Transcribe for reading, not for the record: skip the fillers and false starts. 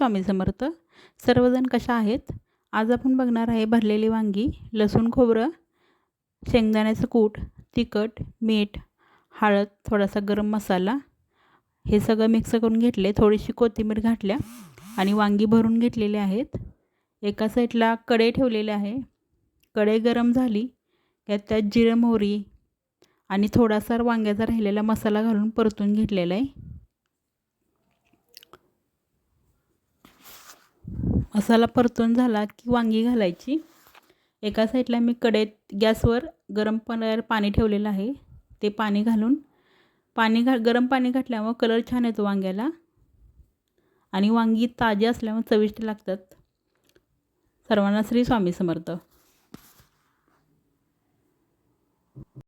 स्वामी समर्थ. सर्वजण कशा आहेत? आज आपण बघणार आहे भरलेली वांगी, लसूण खोबरं, शेंगदाण्याचं कूट, तिखट, मीठ, हळद, थोडासा गरम मसाला हे सगळं मिक्स करून घेतले. थोडीशी कोथिंबीर घातल्या आणि वांगी भरून घेतलेले आहेत. एका साईडला कढई ठेवलेली आहे. कढई गरम झाली की त्यात जिरं, मोहरी आणि थोडासा वांग्याचा राहिलेला मसाला घालून परतून घेतलेला आहे. मसाला परतून झाला की वांगी घालायची. एका साईडला मी कढईत गॅसवर गरम पाणी ठेवलेलं आहे. ते पाणी घालून गरम पाणी घातल्यामुळे कलर छान येतो वांग्याला आणि वांगी ताजी असल्यामुळे चविष्ट लागतात. सर्वांना श्री स्वामी समर्थ.